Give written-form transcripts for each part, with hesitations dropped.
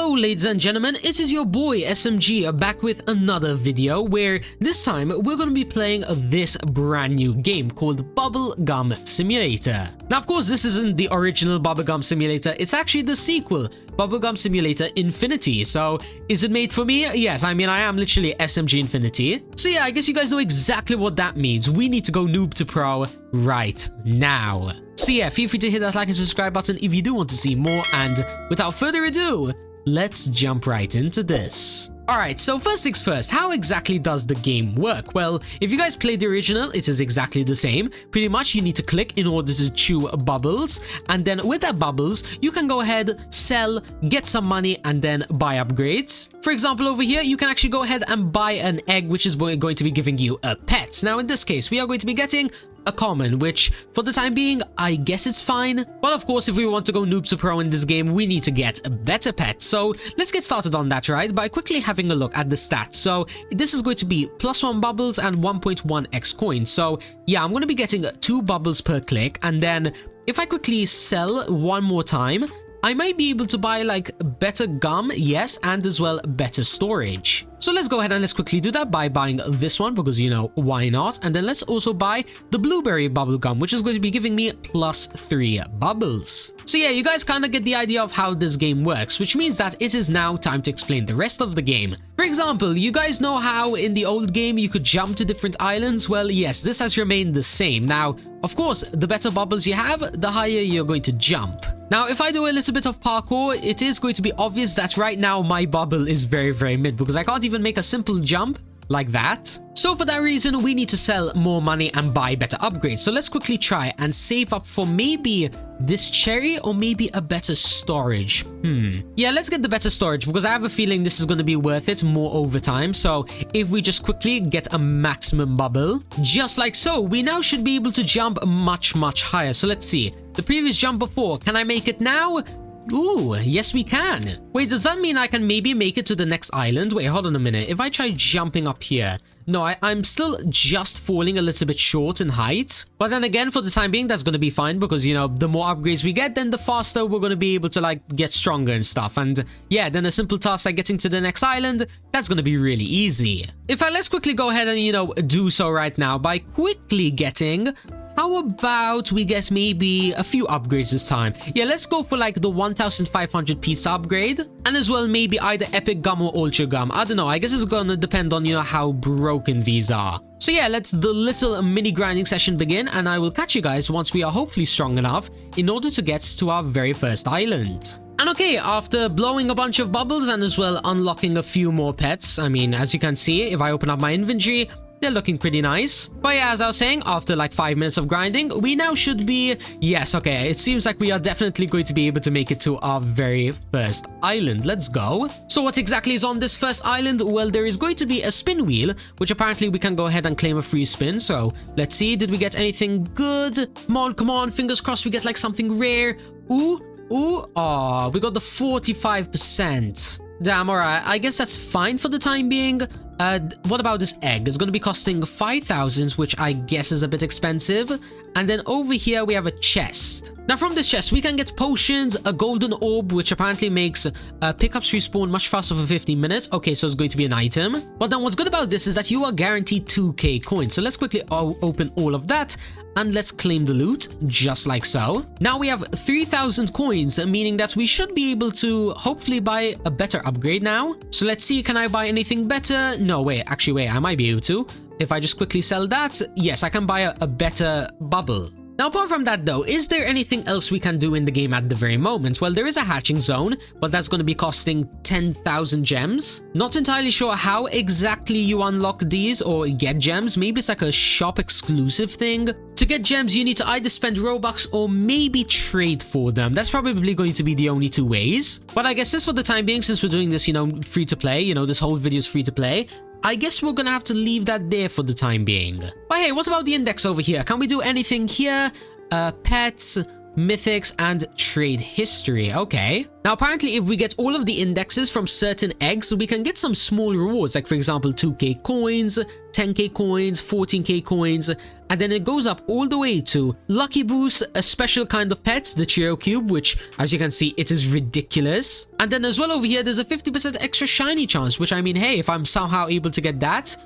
Hello ladies and gentlemen, it is your boy SMG back with another video where this time we're going to be playing this brand new game called Bubblegum Simulator. Now of course this isn't the original Bubblegum Simulator, it's actually the sequel, Bubblegum Simulator Infinity. So is it made for me? Yes, I mean I am literally SMG Infinity. So yeah, I guess you guys know exactly what that means. We need to go noob to pro right now. So yeah, feel free to hit that like and subscribe button if you do want to see more, and without further ado, let's jump right into this. Alright, so first things first, how exactly does the game work? Well, if you guys played the original, it is exactly the same. Pretty much you need to click in order to chew bubbles, and then with that bubbles, you can go ahead, sell, get some money, and then buy upgrades. For example, over here, you can actually go ahead and buy an egg, which is going to be giving you a pet. Now in this case, we are going to be getting a common, which for the time being, I guess it's fine. But of course, if we want to go noob to pro in this game, we need to get a better pet. So let's get started on that, right? By quickly having a look at the stats. So this is going to be +1 bubbles and 1.1x coins. So yeah, I'm going to be getting 2 bubbles per click. And then if I quickly sell one more time, I might be able to buy like better gum, yes, and as well better storage. So let's go ahead and let's quickly do that by buying this one because, you know, why not? And then let's also buy the blueberry bubblegum, which is going to be giving me +3 bubbles. So yeah, you guys kind of get the idea of how this game works, which means that it is now time to explain the rest of the game. For example, you guys know how in the old game you could jump to different islands? Well, yes, this has remained the same. Now, of course, the better bubbles you have, the higher you're going to jump. Now, if I do a little bit of parkour, it is going to be obvious that right now my bubble is very mid because I can't even make a simple jump like that. So for that reason, we need to sell more money and buy better upgrades. So let's quickly try and save up for maybe this cherry or maybe a better storage. Yeah, let's get the better storage because I have a feeling this is going to be worth it more over time. So if we just quickly get a maximum bubble, just like so, we now should be able to jump much higher. So let's see. The previous jump before, can I make it now? Ooh, yes we can. Wait, does that mean I can maybe make it to the next island? Wait, hold on a minute. If I try jumping up here, no, I'm still just falling a little bit short in height. But then again, for the time being, that's going to be fine because, you know, the more upgrades we get, then the faster we're going to be able to, like, get stronger and stuff. And yeah, then a simple task like getting to the next island, that's going to be really easy. Let's quickly go ahead and, you know, do so right now by quickly getting... How about we get maybe a few upgrades this time? Yeah, let's go for like the 1500 piece upgrade. And as well, maybe either epic gum or ultra gum. I don't know. I guess it's gonna depend on, you know, how broken these are. So yeah, let's the little mini grinding session begin. And I will catch you guys once we are hopefully strong enough in order to get to our very first island. And okay, after blowing a bunch of bubbles and as well unlocking a few more pets. I mean, as you can see, if I open up my inventory, they're looking pretty nice. But yeah, as I was saying, after like 5 minutes of grinding, we now should be... Yes, okay, it seems like we are definitely going to be able to make it to our very first island. Let's go. So what exactly is on this first island? Well, there is going to be a spin wheel, which apparently we can go ahead and claim a free spin. So let's see, did we get anything good? Come on, fingers crossed we get like something rare. Ooh, oh, we got the 45%. Damn, alright, I guess that's fine for the time being. What about this egg? It's going to be costing 5,000, which I guess is a bit expensive. And then over here, we have a chest. Now, from this chest, we can get potions, a golden orb, which apparently makes pickups respawn much faster for 15 minutes. Okay, so it's going to be an item. But then what's good about this is that you are guaranteed 2k coins. So let's quickly open all of that. And let's claim the loot, just like so. Now we have 3,000 coins, meaning that we should be able to hopefully buy a better upgrade now. So let's see, can I buy anything better? No, wait, I might be able to. If I just quickly sell that, yes, I can buy a better bubble. Now, apart from that though, is there anything else we can do in the game at the very moment? Well, there is a hatching zone, but that's going to be costing 10,000 gems. Not entirely sure how exactly you unlock these or get gems. Maybe it's like a shop exclusive thing. To get gems, you need to either spend Robux or maybe trade for them. That's probably going to be the only 2 ways. But I guess just for the time being, since we're doing this, you know, free to play, you know, this whole video is free to play, I guess we're gonna have to leave that there for the time being. But hey, what about the index over here? Can we do anything here? Pets. mythics, and trade history. Okay. Now, apparently, if we get all of the indexes from certain eggs, we can get some small rewards, like for example, 2k coins, 10k coins, 14k coins, and then it goes up all the way to Lucky Boost, a special kind of pet, the Cheerio Cube, which, as you can see, it is ridiculous. And then as well over here, there's a 50% extra shiny chance, which I mean, hey, if I'm somehow able to get that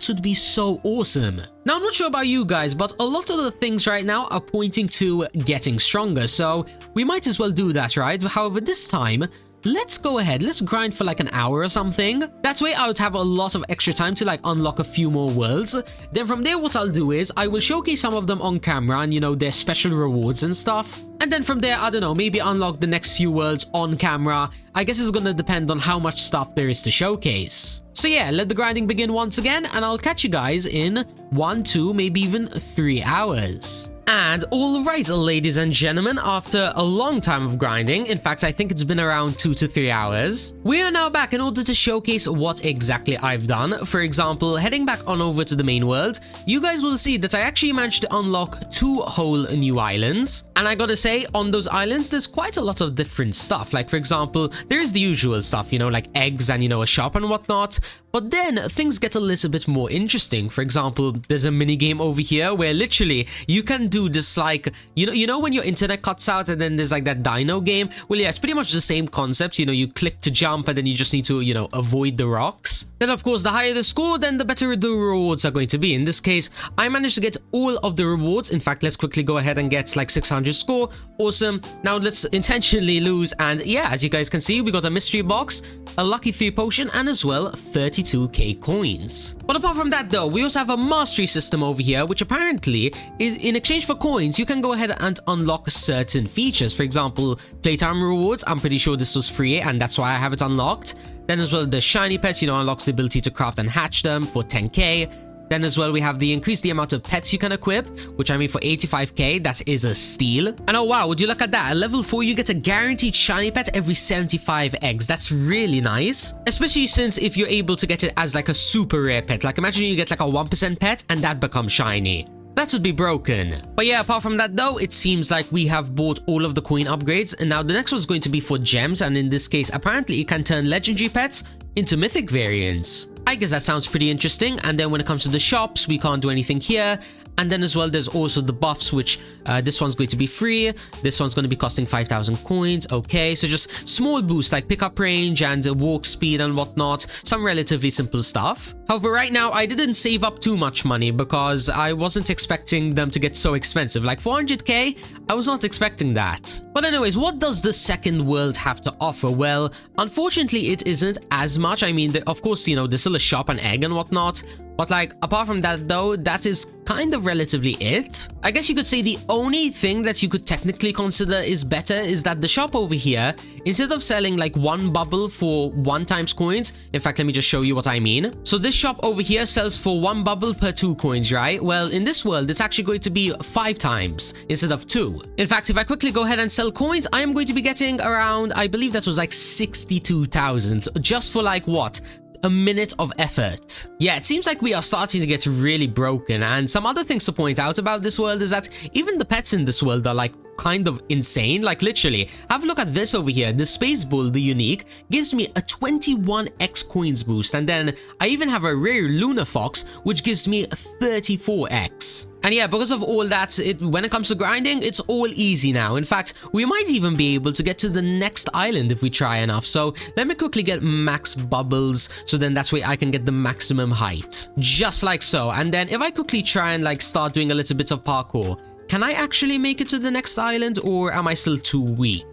would be so awesome. Now, I'm not sure about you guys, but a lot of the things right now are pointing to getting stronger, so we might as well do that, right? However, this time, let's go ahead, let's grind for like an hour or something. That way I would have a lot of extra time to like unlock a few more worlds. Then from there, what I'll do is I will showcase some of them on camera and, you know, their special rewards and stuff. And then from there, I don't know, maybe unlock the next few worlds on camera. I guess it's gonna depend on how much stuff there is to showcase. So yeah, let the grinding begin once again, and I'll catch you guys in 1, 2, maybe even 3 hours. And alright, ladies and gentlemen, after a long time of grinding, in fact I think it's been around 2 to 3 hours, we are now back in order to showcase what exactly I've done. For example, heading back on over to the main world, you guys will see that I actually managed to unlock 2 whole new islands. And I gotta say, on those islands there's quite a lot of different stuff. Like for example, there's the usual stuff, you know, like eggs and, you know, a shop and whatnot. But then things get a little bit more interesting. For example, there's a mini game over here where literally you can do this, like, you know when your internet cuts out and then there's like that dino game? Well, yeah, it's pretty much the same concept. You know, you click to jump and then you just need to, you know, avoid the rocks. Then of course, the higher the score, then the better the rewards are going to be. In this case, I managed to get all of the rewards. In fact, let's quickly go ahead and get like 600 score. Awesome. Now let's intentionally lose. And yeah, as you guys can see, we got a mystery box, a lucky 3 potion, and as well 32k coins. But apart from that though, we also have a mastery system over here, which apparently is in exchange for coins, you can go ahead and unlock certain features. For example, playtime rewards. I'm pretty sure this was free and that's why I have it unlocked. Then as well, the shiny pets, you know, unlocks the ability to craft and hatch them for 10k. Then as well, we have increase the amount of pets you can equip, which I mean for 85k, that is a steal. And oh wow, would you look at that? At level 4, you get a guaranteed shiny pet every 75 eggs. That's really nice. Especially since if you're able to get it as like a super rare pet. Like imagine you get like a 1% pet and that becomes shiny. That would be broken. But yeah, apart from that though, it seems like we have bought all of the coin upgrades, and now the next one's going to be for gems, and in this case, apparently it can turn legendary pets into mythic variants. I guess that sounds pretty interesting. And then when it comes to the shops, we can't do anything here. And then as well, there's also the buffs, which this one's going to be free. This one's going to be costing 5,000 coins. Okay, so just small boosts like pickup range and walk speed and whatnot. Some relatively simple stuff. However, right now, I didn't save up too much money because I wasn't expecting them to get so expensive. Like 400k, I was not expecting that. But anyways, what does the second world have to offer? Well, unfortunately, it isn't as much. I mean, of course, you know, there's still a shop and egg and whatnot. But like, apart from that though, that is kind of relatively it. I guess you could say the only thing that you could technically consider is better is that the shop over here, instead of selling like 1 bubble for 1 times coins, in fact, let me just show you what I mean. So this shop over here sells for 1 bubble per 2 coins, right? Well, in this world, it's actually going to be 5 times instead of 2. In fact, if I quickly go ahead and sell coins, I am going to be getting around, I believe that was like 62,000 just for like what? A minute of effort. Yeah, it seems like we are starting to get really broken. And some other things to point out about this world is that even the pets in this world are like kind of insane. Like literally, have a look at this over here. The Space Bull, the unique, gives me a 21x coins boost. And then I even have a rare Luna Fox, which gives me 34x. And yeah, because of all that, when it comes to grinding, it's all easy now. In fact, we might even be able to get to the next island if we try enough. So let me quickly get max bubbles, so then that's way I can get the maximum height. Just like so. And then if I quickly try and like start doing a little bit of parkour, can I actually make it to the next island, or am I still too weak?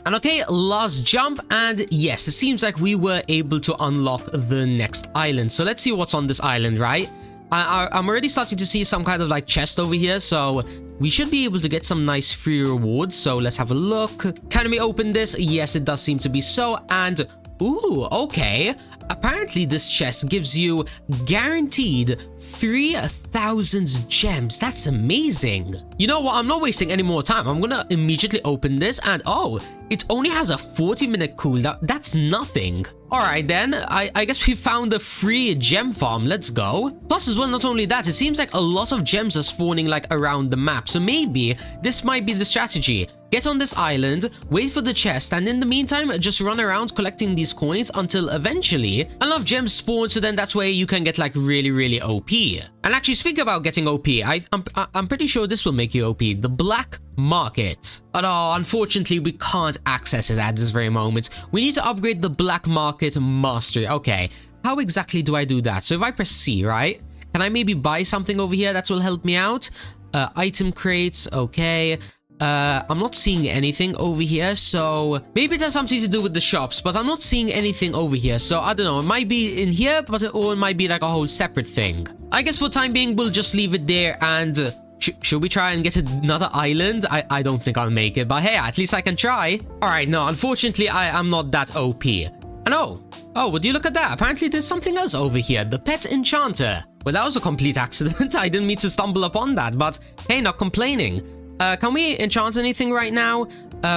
And okay, last jump, and yes, it seems like we were able to unlock the next island. So let's see what's on this island, right? I'm already starting to see some kind of like chest over here, so we should be able to get some nice free rewards. So let's have a look. Can we open this? Yes, it does seem to be so. And ooh, okay. Apparently this chest gives you guaranteed 3,000 gems. That's amazing. You know what? I'm not wasting any more time. I'm gonna immediately open this, and oh, it only has a 40-minute cooldown. That's nothing. Alright then, I guess we found a free gem farm. Let's go. Plus as well, not only that, it seems like a lot of gems are spawning like around the map. So maybe this might be the strategy. get on this island, wait for the chest, and in the meantime, just run around collecting these coins until eventually enough gems spawn, so then that's where you can get like really OP. And actually, speaking about getting OP, I'm pretty sure this will make you OP. The black market. But unfortunately, we can't access it at this very moment. We need to upgrade the black market mastery. Okay, how exactly do I do that? So if I press C, right? Can I maybe buy something over here that will help me out? Item crates, okay. I'm not seeing anything over here, so maybe it has something to do with the shops, but I'm not seeing anything over here, so I don't know. It might be in here, or it might be like a whole separate thing. I guess for the time being, we'll just leave it there, and should we try and get another island? I don't think I'll make it, but hey, at least I can try. Alright, no, unfortunately, I'm not that OP. And oh, would you look at that? Apparently there's something else over here, the pet enchanter. Well, that was a complete accident. I didn't mean to stumble upon that, but hey, not complaining. Can we enchant anything right now?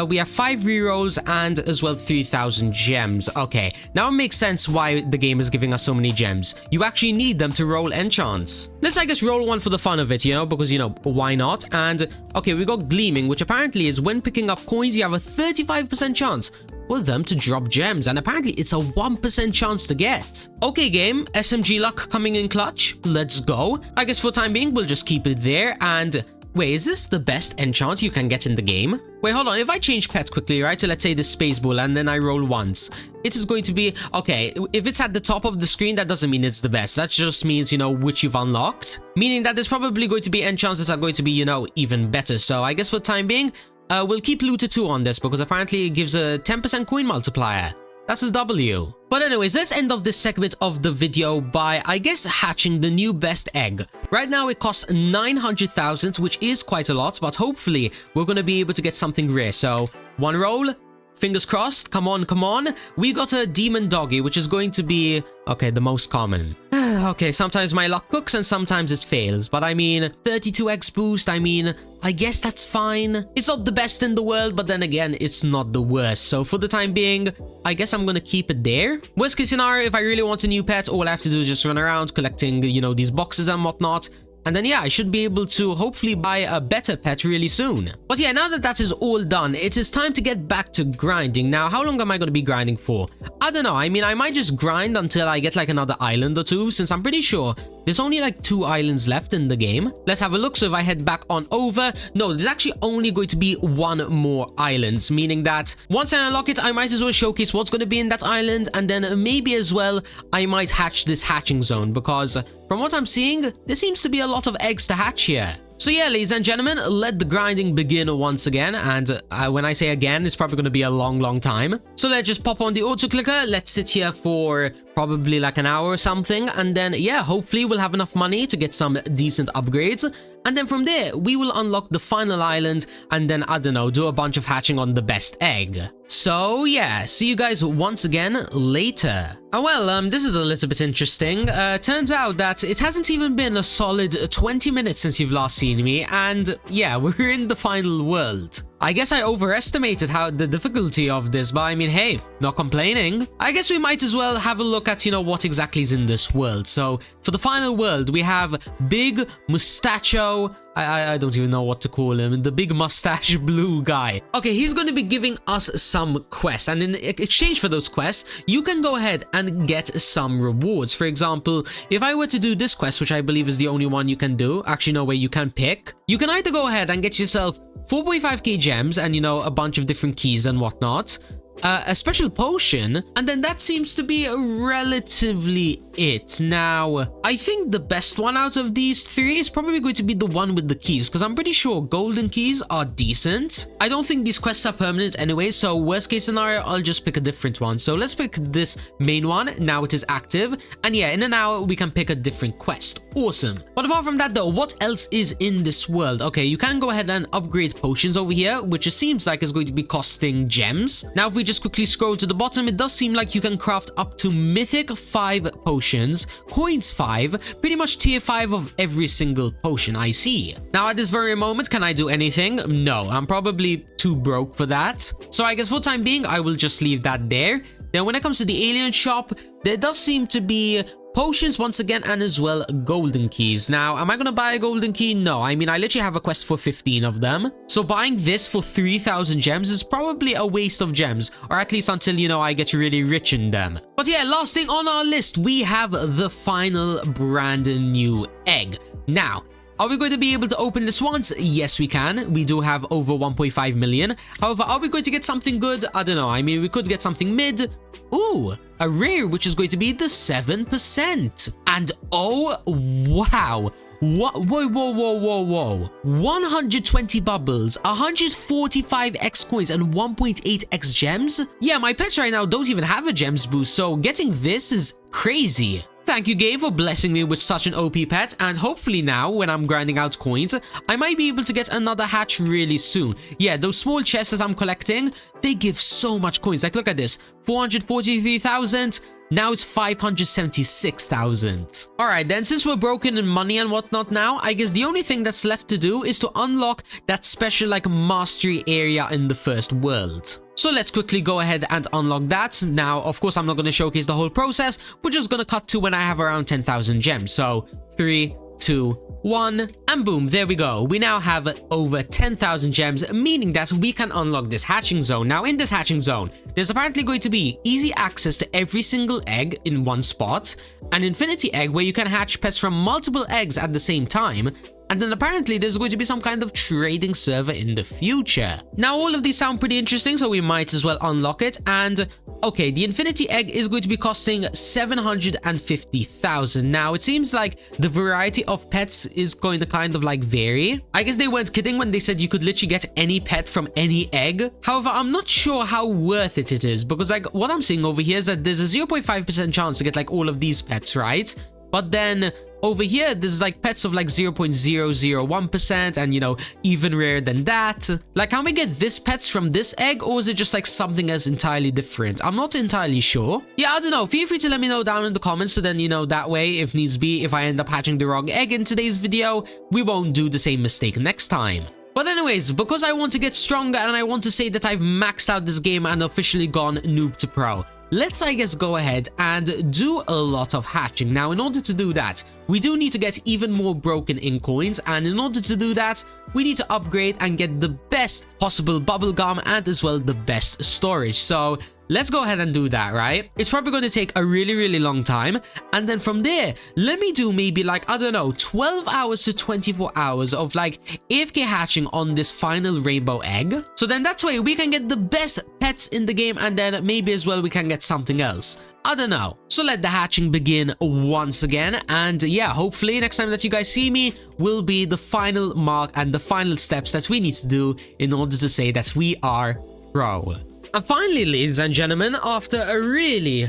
We have 5 rerolls and as well 3,000 gems. Okay, now it makes sense why the game is giving us so many gems. You actually need them to roll enchants. Let's, I guess, roll one for the fun of it, you know, because, you know, why not? And, okay, we got Gleaming, which apparently is when picking up coins, you have a 35% chance for them to drop gems, and apparently it's a 1% chance to get. Okay, game, SMG luck coming in clutch. Let's go. I guess for the time being, we'll just keep it there, and wait, is this the best enchant you can get in the game? Wait, hold on. If I change pets quickly, right, so let's say the space ball, and then I roll once, it is going to be, okay, if it's at the top of the screen, that doesn't mean it's the best. That just means, you know, which you've unlocked. Meaning that there's probably going to be enchants that are going to be, you know, even better. So I guess for the time being, we'll keep Looter 2 on this, because apparently it gives a 10% coin multiplier. That's a W. But anyways, let's end off this segment of the video by, I guess, hatching the new best egg. Right now it costs 900,000, which is quite a lot, but hopefully we're going to be able to get something rare. So, one roll, fingers crossed, come on, come on. We got a demon doggy, which is going to be, okay, the most common. Okay, sometimes my luck cooks and sometimes it fails, but I mean, 32x boost, I mean, I guess that's fine. It's not the best in the world, but then again, it's not the worst. So for the time being, I guess I'm gonna keep it there. Worst case scenario, if I really want a new pet, all I have to do is just run around collecting, you know, these boxes and whatnot. And then yeah, I should be able to hopefully buy a better pet really soon. But yeah, now that that is all done, it is time to get back to grinding. Now, how long am I going to be grinding for? I don't know. I mean, I might just grind until I get like another island or two, since I'm pretty sure there's only like 2 islands left in the game. Let's have a look. So if I head back on over, no, there's actually only going to be 1 more island, meaning that once I unlock it, I might as well showcase what's going to be in that island, and then maybe as well, I might hatch this hatching zone, because from what I'm seeing, there seems to be a lot of eggs to hatch here. So yeah, ladies and gentlemen, let the grinding begin once again, and when I say again, it's probably going to be a long time. So let's just pop on the auto clicker, let's sit here for probably like an hour or something, and then yeah, hopefully we'll have enough money to get some decent upgrades. And then from there, we will unlock the final island, and then, I don't know, do a bunch of hatching on the best egg. So yeah, see you guys once again later. Oh well, this is a little bit interesting. Turns out that it hasn't even been a solid 20 minutes since you've last seen me, and yeah, we're in the final world. I guess I overestimated the difficulty of this, but I mean, hey, not complaining. I guess we might as well have a look at, you know, what exactly is in this world. So, for the final world, we have Big Mustacho, I don't even know what to call him, the big mustache blue guy. Okay, he's going to be giving us some quests, and in exchange for those quests, you can go ahead and get some rewards. For example, if I were to do this quest, which I believe is the only one you can do, actually no way you can pick, you can either go ahead and get yourself 4.5k gems and, you know, a bunch of different keys and whatnot, a special potion, and then that seems to be relatively it. Now, I think the best one out of these 3 is probably going to be the one with the keys, because I'm pretty sure golden keys are decent. I don't think these quests are permanent anyway, so worst case scenario, I'll just pick a different one. So let's pick this main one. Now it is active, and yeah, in an hour we can pick a different quest. Awesome. But apart from that though, what else is in this world? Okay, you can go ahead and upgrade potions over here, which it seems like is going to be costing gems. Now if we just quickly scroll to the bottom, it does seem like you can craft up to mythic 5 potions, coins 5, pretty much tier 5 of every single potion I see. Now at this very moment, can I do anything? No, I'm probably too broke for that. So I guess for the time being, I will just leave that there. Then when it comes to the alien shop, there does seem to be potions once again, and as well golden keys. Now, am I gonna buy a golden key? No, I mean, I literally have a quest for 15 of them. So buying this for 3,000 gems is probably a waste of gems, or at least until, you know, I get really rich in them. But yeah, last thing on our list, we have the final brand new egg. Now, are we going to be able to open this once? Yes, we can. We do have over 1.5 million. However, are we going to get something good? I don't know. I mean, we could get something mid. Ooh, a rare, which is going to be the 7%. And oh, wow. What? Whoa, whoa, whoa, whoa, whoa. 120 bubbles, 145 X coins, and 1.8 X gems? Yeah, my pets right now don't even have a gems boost, so getting this is crazy. Thank you, game, for blessing me with such an OP pet, and hopefully now, when I'm grinding out coins, I might be able to get another hatch really soon. Yeah, those small chests that I'm collecting, they give so much coins. Like, look at this, 443,000. Now it's 576,000. Alright then, since we're broken in money and whatnot now, I guess the only thing that's left to do is to unlock that special like mastery area in the first world. So let's quickly go ahead and unlock that. Now, of course, I'm not going to showcase the whole process. We're just going to cut to when I have around 10,000 gems. So 3, 2, 1, and boom, there we go. We now have over 10,000 gems, meaning that we can unlock this hatching zone. Now, in this hatching zone, there's apparently going to be easy access to every single egg in one spot, an infinity egg where you can hatch pets from multiple eggs at the same time, and then apparently there's going to be some kind of trading server in the future. Now, all of these sound pretty interesting, so we might as well unlock it. And okay, the infinity egg is going to be costing 750,000. Now, it seems like the variety of pets is going to kind of like vary. I guess they weren't kidding when they said you could literally get any pet from any egg. However, I'm not sure how worth it is, because like what I'm seeing over here is that there's a 0.5% chance to get like all of these pets, right? But then over here, there's like pets of like 0.001% and, you know, even rarer than that. Like, can we get this pets from this egg, or is it just like something else entirely different? I'm not entirely sure. Yeah, I don't know. Feel free to let me know down in the comments, so then, you know, that way, if needs be, if I end up hatching the wrong egg in today's video, we won't do the same mistake next time. But anyways, because I want to get stronger and I want to say that I've maxed out this game and officially gone noob to pro, let's, I guess, go ahead and do a lot of hatching. Now, in order to do that, we do need to get even more broken ink coins, and in order to do that, we need to upgrade and get the best possible bubblegum and as well the best storage. So let's go ahead and do that, right? It's probably going to take a really long time, and then from there, let me do maybe like, I don't know, 12 hours to 24 hours of like AFK hatching on this final rainbow egg. So then that way we can get the best pets in the game, and then maybe as well we can get something else. I don't know. So let the hatching begin once again, and yeah, hopefully next time that you guys see me will be the final mark and the final steps that we need to do in order to say that we are pro. And finally, ladies and gentlemen, after a really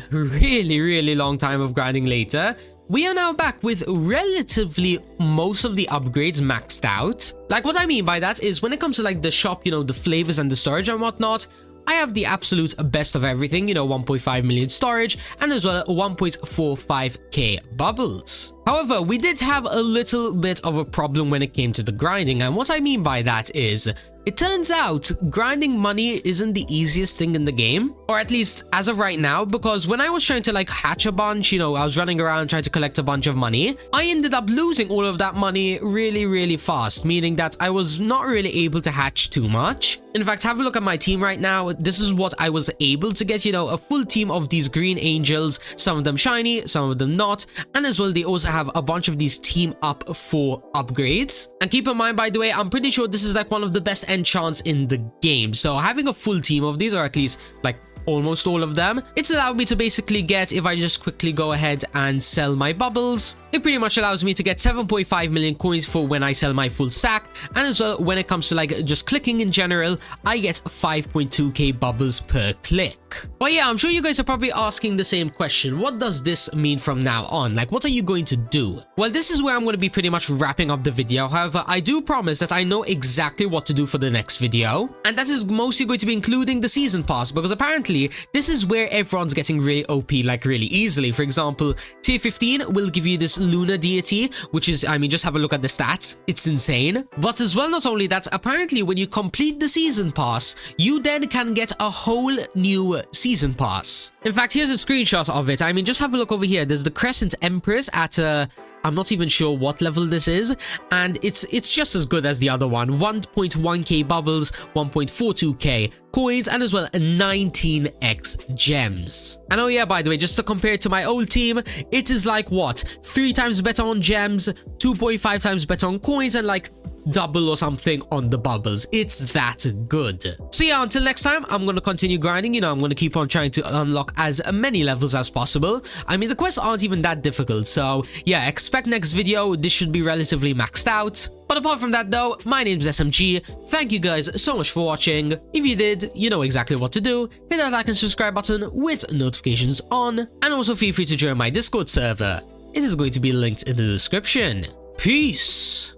long time of grinding later, we are now back with relatively most of the upgrades maxed out. Like, what I mean by that is when it comes to like the shop, you know, the flavors and the storage and whatnot, I have the absolute best of everything, you know, 1.5 million storage and as well 1.45k bubbles. However, we did have a little bit of a problem when it came to the grinding, and what I mean by that is, it turns out grinding money isn't the easiest thing in the game, or at least as of right now, because when I was trying to like hatch a bunch, you know, I was running around trying to collect a bunch of money, I ended up losing all of that money really fast, meaning that I was not really able to hatch too much. In fact, have a look at my team right now. This is what I was able to get, you know, a full team of these green angels, some of them shiny, some of them not, and as well they also have a bunch of these team up for upgrades. And keep in mind, by the way, I'm pretty sure this is like one of the best enchants in the game, so having a full team of these, or at least like almost all of them, it's allowed me to basically get, if I just quickly go ahead and sell my bubbles, it pretty much allows me to get 7.5 million coins for when I sell my full sack, and as well when it comes to like just clicking in general, I get 5.2k bubbles per click. But yeah, I'm sure you guys are probably asking the same question. What does this mean from now on? Like, what are you going to do? Well, this is where I'm going to be pretty much wrapping up the video. However, I do promise that I know exactly what to do for the next video, and that is mostly going to be including the season pass, because apparently this is where everyone's getting really OP like really easily. For example, tier 15 will give you this Lunar deity, which is, I mean, just have a look at the stats, it's insane. But as well, not only that, apparently when you complete the season pass, you then can get a whole new Season Pass. In fact, here's a screenshot of it. I mean, just have a look over here. There's the Crescent Empress at I'm not even sure what level this is, and it's just as good as the other one. 1.1k bubbles, 1.42k coins, and as well 19x gems. And oh yeah, by the way, just to compare it to my old team, it is like what? 3 times better on gems, 2.5 times better on coins, and like double or something on the bubbles. It's that good. So yeah, until next time, I'm gonna continue grinding. You know, I'm gonna keep on trying to unlock as many levels as possible. I mean, the quests aren't even that difficult, so yeah, expect next video this should be relatively maxed out. But apart from that though, my name's SMG. Thank you guys so much for watching. If you did, you know exactly what to do. Hit that like and subscribe button with notifications on, and also feel free to join my Discord server. It is going to be linked in the description. Peace!